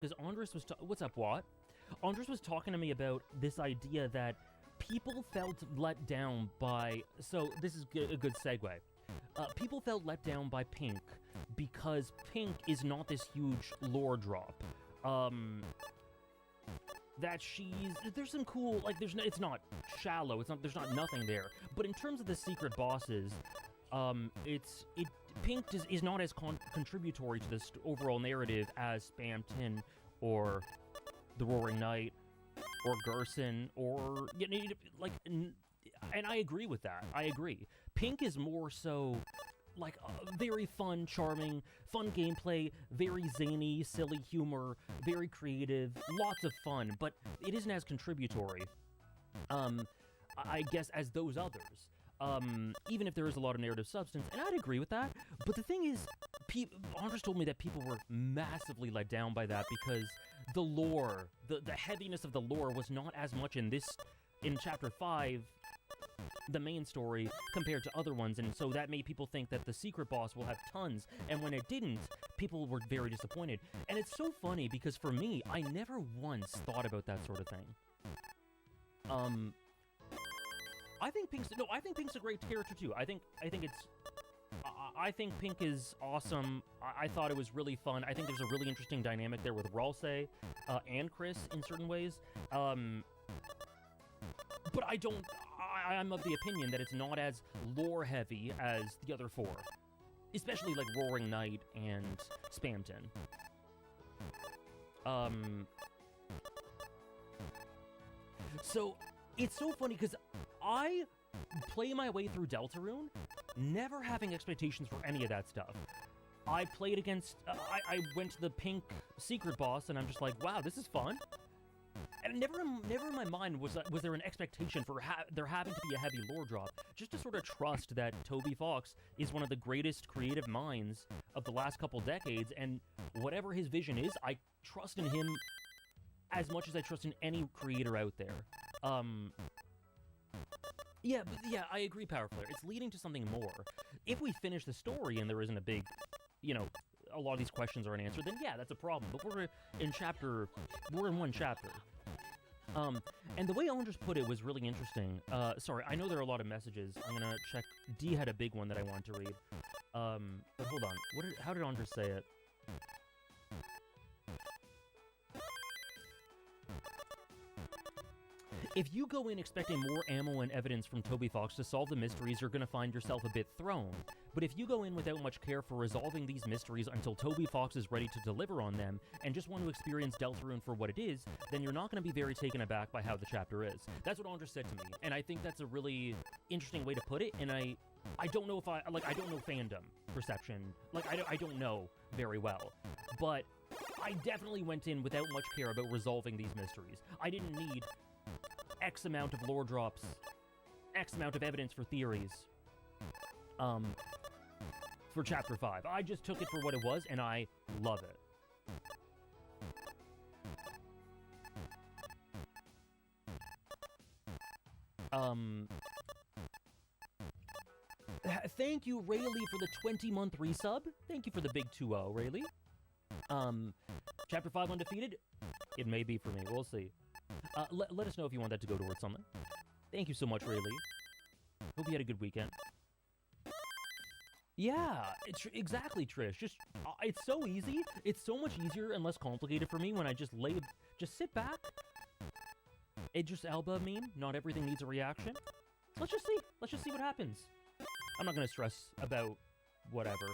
because Andres was what's up, Watt? Andres was talking to me about this idea that people felt let down by. So this is a good segue. People felt let down by Pink because Pink is not this huge lore drop. That there's some cool, like, it's not shallow, there's not nothing there. But in terms of the secret bosses, Pink is not as contributory to this overall narrative as Spamton or the Roaring Knight or Gerson or, you know, like, and I agree with that. I agree. Pink is more so like very fun, charming, fun gameplay, very zany, silly humor, very creative, lots of fun, but it isn't as contributory, I guess, as those others. Even if there is a lot of narrative substance, and I'd agree with that, but the thing is, Andres told me that people were massively let down by that because the lore, the heaviness of the lore was not as much in Chapter 5, the main story, compared to other ones, and so that made people think that the secret boss will have tons, and when it didn't, people were very disappointed. And it's so funny because for me, I never once thought about that sort of thing. I think Pink's a great character too. I think Pink is awesome. I thought it was really fun. I think there's a really interesting dynamic there with Ralsei and Chris in certain ways. But I'm of the opinion that it's not as lore-heavy as the other four. Especially, like, Roaring Knight and Spamton. So, it's so funny, because I play my way through Deltarune, never having expectations for any of that stuff. I played against... I went to the Pink secret boss, and I'm just like, wow, this is fun. And never in my mind was there an expectation for there having to be a heavy lore drop, just to sort of trust that Toby Fox is one of the greatest creative minds of the last couple decades, and whatever his vision is, I trust in him as much as I trust in any creator out there. Yeah, I agree, Powerflare. It's leading to something more. If we finish the story and there isn't a big, you know, a lot of these questions are unanswered, then yeah, that's a problem. But we're in one chapter. And the way Andres put it was really interesting. Sorry, I know there are a lot of messages. I'm gonna check. D had a big one that I wanted to read. But hold on. How did Andres say it? If you go in expecting more ammo and evidence from Toby Fox to solve the mysteries, you're gonna find yourself a bit thrown. But if you go in without much care for resolving these mysteries until Toby Fox is ready to deliver on them, and just want to experience Deltarune for what it is, then you're not gonna be very taken aback by how the chapter is. That's what Andres said to me, and I think that's a really interesting way to put it, and I don't know if I don't know fandom perception. Like, I don't know very well. But I definitely went in without much care about resolving these mysteries. I didn't need X amount of lore drops, X amount of evidence for theories, for Chapter 5. I just took it for what it was, and I love it. Thank you, Rayleigh, for the 20-month resub. Thank you for the big 2-0, Rayleigh. Chapter 5 undefeated? It may be for me. We'll see. Let us know if you want that to go towards something. Thank you so much, Rayleigh. Hope you had a good weekend. Yeah, exactly, Trish. Just, it's so easy. It's so much easier and less complicated for me when I just sit back. Idris Elba meme, not everything needs a reaction. Let's just see. Let's just see what happens. I'm not gonna stress about whatever.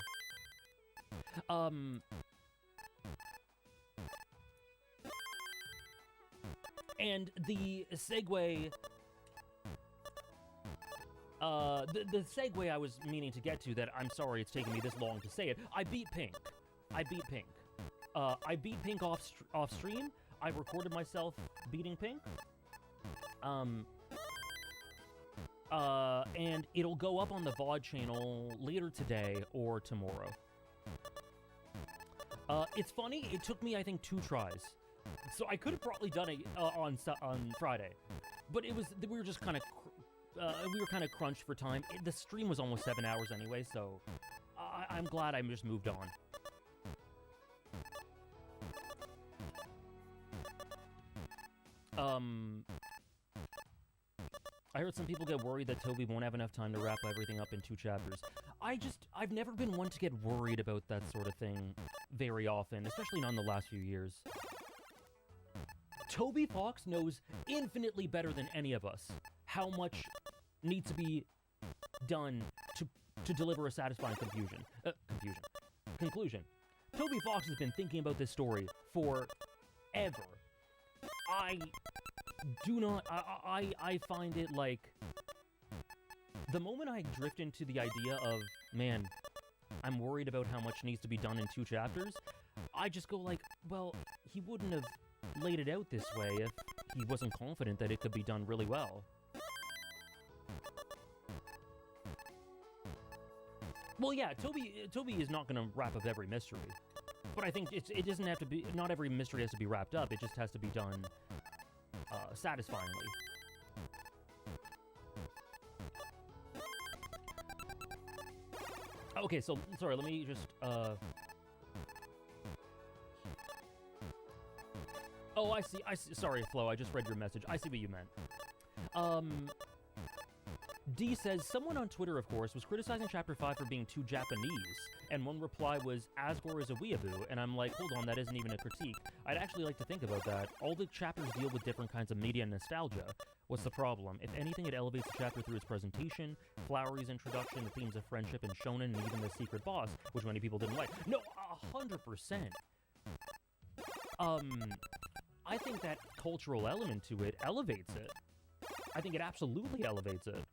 And the segue... the segue I was meaning to get to that I'm sorry it's taking me this long to say it. I beat Pink. I beat Pink off stream. I recorded myself beating Pink. And it'll go up on the VOD channel later today or tomorrow. It's funny, it took me, I think, 2 tries. So I could have probably done it on Friday. But we were just kind of... we were kind of crunched for time. The stream was almost 7 hours anyway, so I'm glad I just moved on. I heard some people get worried that Toby won't have enough time to wrap everything up in 2 chapters. I've never been one to get worried about that sort of thing very often, especially not in the last few years. Toby Fox knows infinitely better than any of us how much needs to be done to deliver a satisfying conclusion. Toby Fox has been thinking about this story forever. I find it like, the moment I drift into the idea of, man, I'm worried about how much needs to be done in 2 chapters, I just go like, well, he wouldn't have laid it out this way if he wasn't confident that it could be done really well. Well, yeah, Toby is not going to wrap up every mystery, but I think it doesn't have to be, not every mystery has to be wrapped up, it just has to be done satisfyingly. Okay, so, sorry, let me just, Oh, I see, sorry, Flo, I just read your message. I see what you meant. D says, someone on Twitter, of course, was criticizing Chapter 5 for being too Japanese, and one reply was, Asgore is a weeaboo, and I'm like, hold on, that isn't even a critique. I'd actually like to think about that. All the chapters deal with different kinds of media and nostalgia. What's the problem? If anything, it elevates the chapter through its presentation, Flowery's introduction, the themes of friendship and shonen, and even the secret boss, which many people didn't like. No, 100%. I think that cultural element to it elevates it. I think it absolutely elevates it.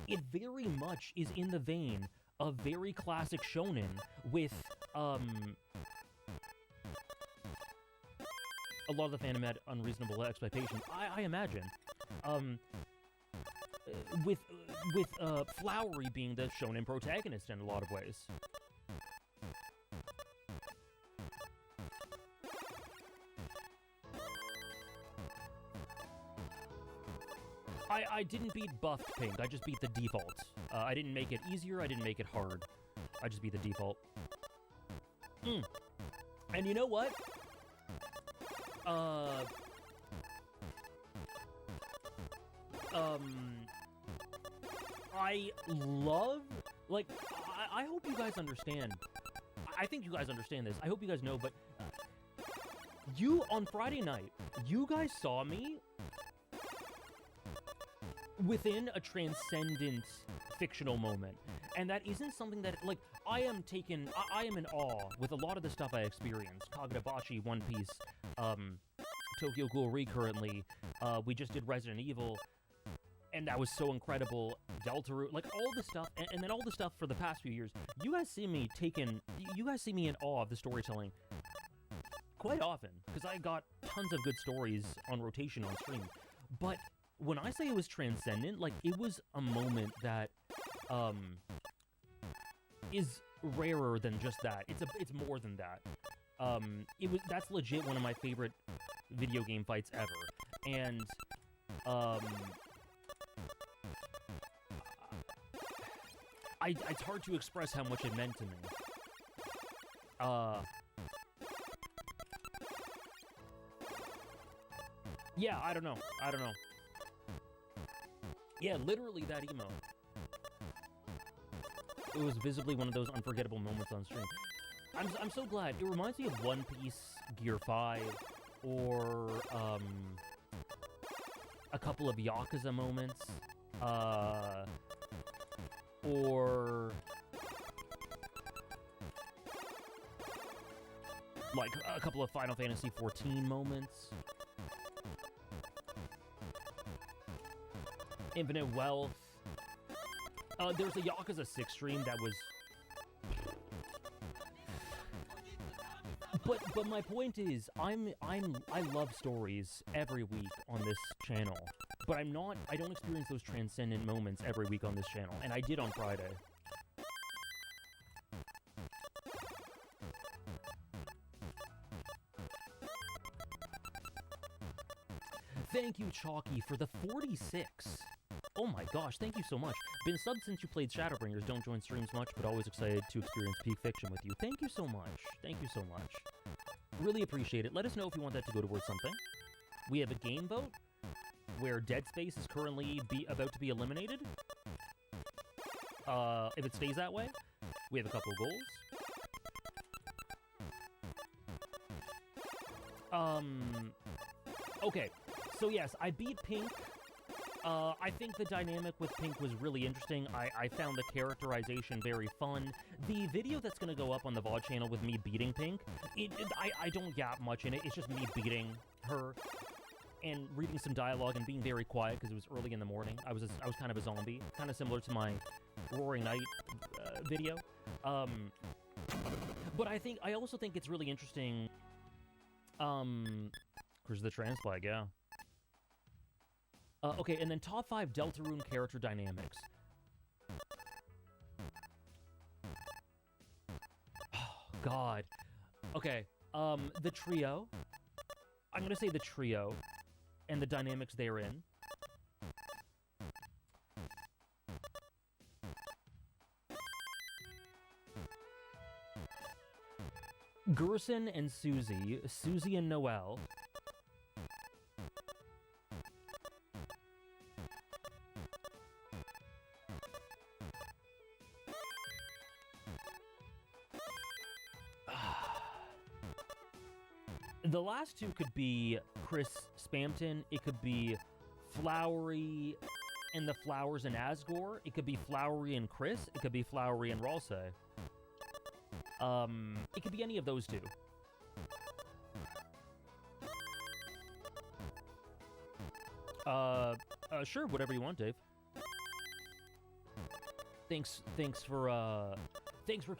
It very much is in the vein of very classic shonen with, a lot of the fandom had unreasonable expectations, I imagine. With Flowery being the shonen protagonist in a lot of ways. I didn't beat buffed pink, I just beat the default. I didn't make it easier, I didn't make it hard. I just beat the default. And you know what? I love, like, I hope you guys understand. I think you guys understand this. I hope you guys know, but you, on Friday night, you guys saw me within a transcendent fictional moment. And that isn't something that, like, I am in awe with a lot of the stuff I experienced. Kagurabachi, One Piece, Tokyo Ghoul currently, we just did Resident Evil, and that was so incredible. Deltarune, like, all the stuff, and then all the stuff for the past few years. You guys see me in awe of the storytelling quite often, because I got tons of good stories on rotation on stream. But when I say it was transcendent, like, it was a moment that, is rarer than just that. It's more than that. That's legit one of my favorite video game fights ever. And, it's hard to express how much it meant to me. Yeah, I don't know. Yeah, literally that emo. It was visibly one of those unforgettable moments on stream. I'm so glad. It reminds me of One Piece Gear 5, or, a couple of Yakuza moments, or, like, a couple of Final Fantasy XIV moments. Infinite Wealth. There's a Yakuza 6 stream that was... But my point is, I love stories every week on this channel. But I don't experience those transcendent moments every week on this channel. And I did on Friday. Thank you, Chalky, for the 46. Oh my gosh, thank you so much. Been subbed since you played Shadowbringers. Don't join streams much, but always excited to experience peak fiction with you. Thank you so much. Thank you so much. Really appreciate it. Let us know if you want that to go towards something. We have a game vote where Dead Space is currently about to be eliminated. If it stays that way, we have a couple of goals. Okay, so yes, I beat Pink. I think the dynamic with Pink was really interesting. I found the characterization very fun. The video that's going to go up on the VOD channel with me beating Pink, I don't yap much in it. It's just me beating her and reading some dialogue and being very quiet because it was early in the morning. I was kind of a zombie, kind of similar to my Roaring Night video. But I also think it's really interesting. Cruise the Trans Flag, yeah. Okay, and then top 5 Deltarune character dynamics. Oh, God. Okay, the trio. I'm gonna say the trio and the dynamics therein. Gerson and Susie. Susie and Noelle. The last two could be Chris Spamton. It could be Flowery and the Flowers and Asgore. It could be Flowery and Chris. It could be Flowery and Ralsei. It could be any of those two. Sure, whatever you want, Dave. Thanks for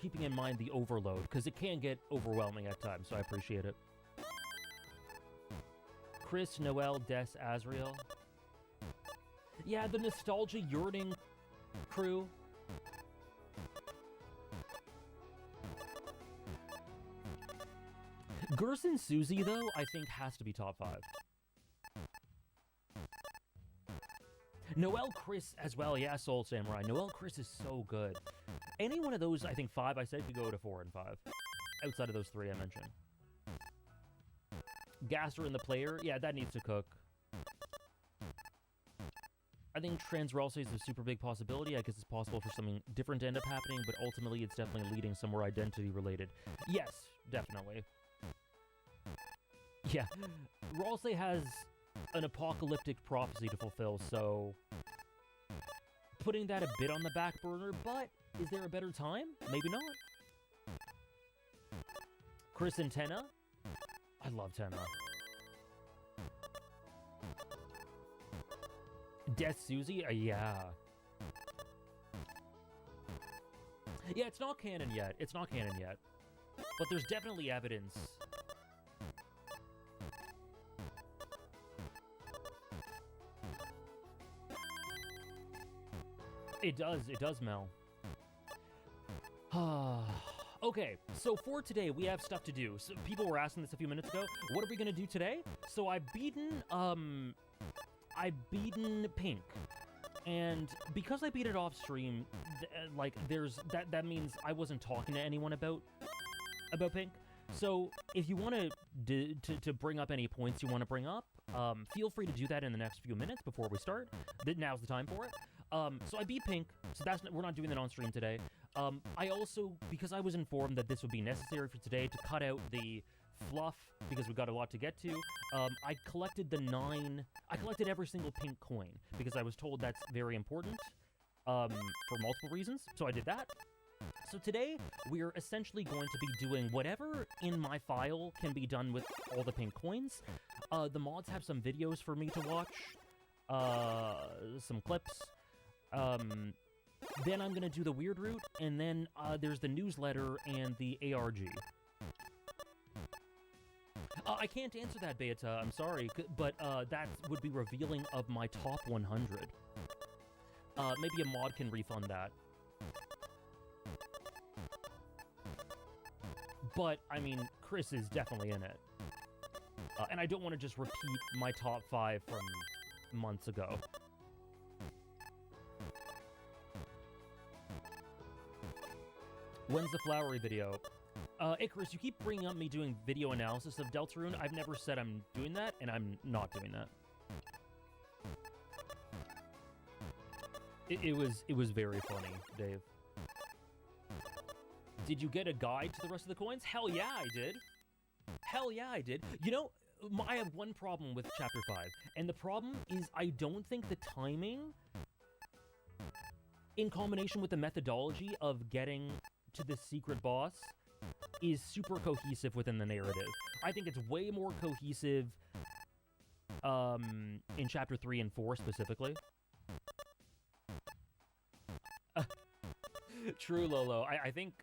keeping in mind the overload, because it can get overwhelming at times, so I appreciate it. Chris, Noelle, Des, Azriel. Yeah, the nostalgia yearning crew. Gerson Susie, though, I think has to be top 5. Noelle Chris as well, yeah, Soul Samurai. Noelle Chris is so good. Any one of those, I think 5, I said could go to 4 and 5. Outside of those 3 I mentioned. Gaster and the Player, yeah, that needs to cook. I think Trans Ralsei is a super big possibility. I guess it's possible for something different to end up happening, but ultimately it's definitely leading somewhere identity related. Yes, definitely. Yeah, Ralsei has an apocalyptic prophecy to fulfill, so putting that a bit on the back burner, but is there a better time? Maybe not. Chris and Tenna? I love Tenna. Death Susie? Yeah. Yeah, it's not canon yet. It's not canon yet. But there's definitely evidence. It does, Mel. Okay, so for today, we have stuff to do. So people were asking this a few minutes ago. What are we gonna do today? So I've beaten Pink. And because I beat it off stream, like, that means I wasn't talking to anyone about Pink. So if you want to bring up any points you want to bring up, feel free to do that in the next few minutes before we start. Now's the time for it. So I beat Pink, so we're not doing that on stream today. I also, because I was informed that this would be necessary for today to cut out the fluff, because we've got a lot to get to, I collected every single Pink coin, because I was told that's very important, for multiple reasons, so I did that. So today, we're essentially going to be doing whatever in my file can be done with all the Pink coins. The mods have some videos for me to watch, some clips. Then I'm going to do the weird route, and then there's the newsletter and the ARG. I can't answer that, Beta, I'm sorry, but that would be revealing of my top 100. Maybe a mod can refund that. But, I mean, Chris is definitely in it. And I don't want to just repeat my top 5 from months ago. When's the Flowery video? Icarus, you keep bringing up me doing video analysis of Deltarune. I've never said I'm doing that, and I'm not doing that. It was very funny, Dave. Did you get a guide to the rest of the coins? Hell yeah, I did. Hell yeah, I did. You know, I have one problem with Chapter 5, and the problem is I don't think the timing, in combination with the methodology of getting to the secret boss, is super cohesive within the narrative. I think it's way more cohesive in Chapter 3 and 4 specifically. True, Lolo. I think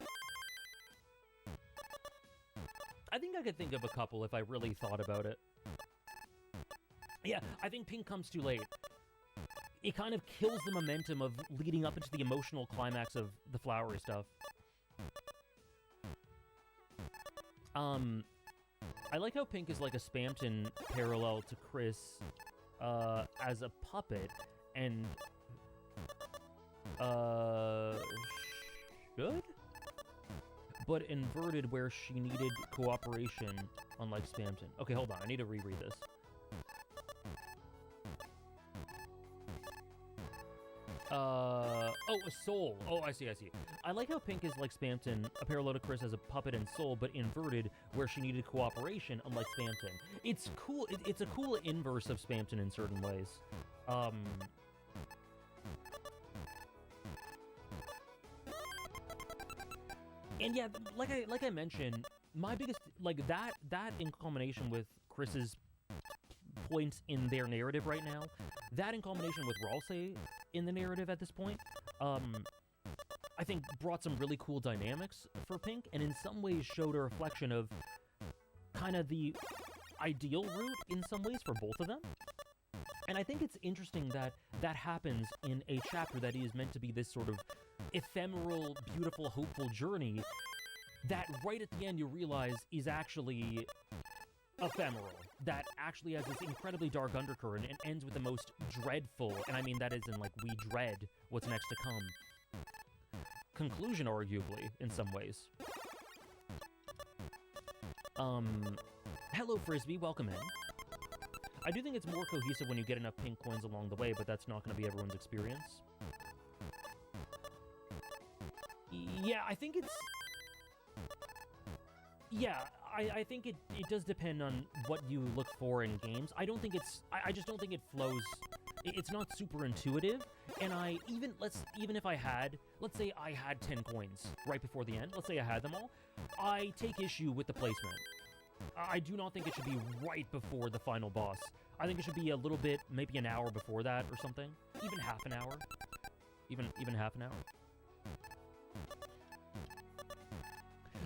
I could think of a couple if I really thought about it. Yeah, I think Pink comes too late. It kind of kills the momentum of leading up into the emotional climax of the flowery stuff. I like how Pink is like a Spamton parallel to Chris as a puppet, and should? But inverted where she needed cooperation, unlike Spamton. Okay, hold on, I need to reread this. Oh, a soul. Oh, I see. I like how Pink is like Spamton, a parallel to Chris as a puppet and soul, but inverted where she needed cooperation, unlike Spamton. It's cool. It's a cool inverse of Spamton in certain ways. And yeah, like I mentioned, my biggest, like, that in combination with Chris's points in their narrative right now, that in combination with Ralsei in the narrative at this point, I think brought some really cool dynamics for Pink, and in some ways showed a reflection of kind of the ideal route in some ways for both of them. And I think it's interesting that that happens in a chapter that is meant to be this sort of ephemeral, beautiful, hopeful journey that right at the end you realize is actually ephemeral, that actually has this incredibly dark undercurrent and ends with the most dreadful, and I mean that is in like we dread what's next to come, conclusion arguably in some ways. Hello Frisbee, welcome in. I do think it's more cohesive when you get enough pink coins along the way, but that's not going to be everyone's experience. Yeah, I think it's... Yeah, I think it does depend on what you look for in games. I don't think it's... I just don't think it flows... It's not super intuitive, and even if I had... Let's say I had 10 coins right before the end. Let's say I had them all. I take issue with the placement. I do not think it should be right before the final boss. I think it should be a little bit, maybe an hour before that or something. Even half an hour. Even half an hour.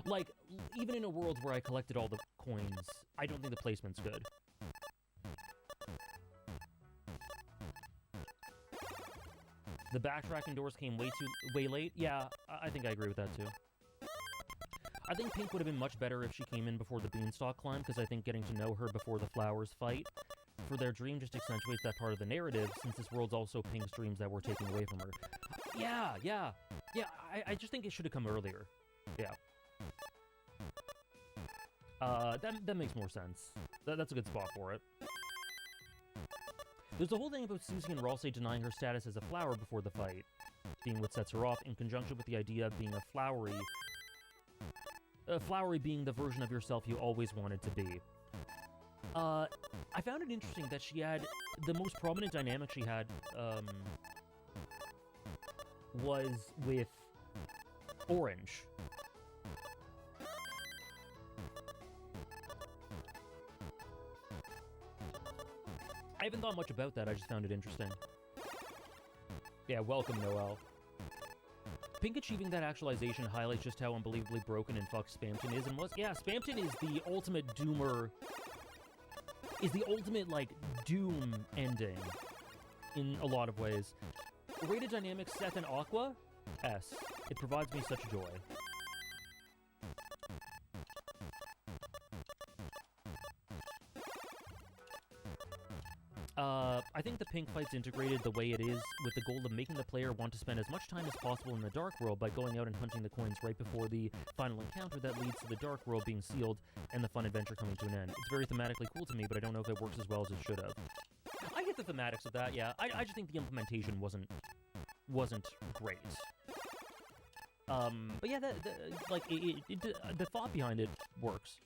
Like, even in a world where I collected all the coins, I don't think the placement's good. The backtracking doors came way late. Yeah, I think I agree with that too. I think Pink would have been much better if she came in before the beanstalk climb, because I think getting to know her before the flowers fight for their dream just accentuates that part of the narrative, since this world's also Pink's dreams that we're taking away from her. Yeah, I just think it should have come earlier. Yeah. That makes more sense. That's a good spot for it. There's the whole thing about Susie and Ralsei denying her status as a flower before the fight, being what sets her off, in conjunction with the idea of being a flowery being the version of yourself you always wanted to be. I found it interesting that she had... The most prominent dynamic she had, was with Orange. I haven't thought much about that, I just found it interesting. Yeah, welcome, Noel. Pink achieving that actualization highlights just how unbelievably broken and fucked Spamton is and was. Yeah, Spamton is the ultimate doomer. Is the ultimate, like, doom ending in a lot of ways. Rated dynamics, Seth and Aqua? S. It provides me such joy. I think the pink fight's integrated the way it is with the goal of making the player want to spend as much time as possible in the Dark World by going out and hunting the coins right before the final encounter that leads to the Dark World being sealed and the fun adventure coming to an end. It's very thematically cool to me, but I don't know if it works as well as it should have. I get the thematics of that, yeah. I just think the implementation wasn't great. But yeah, the thought behind it works.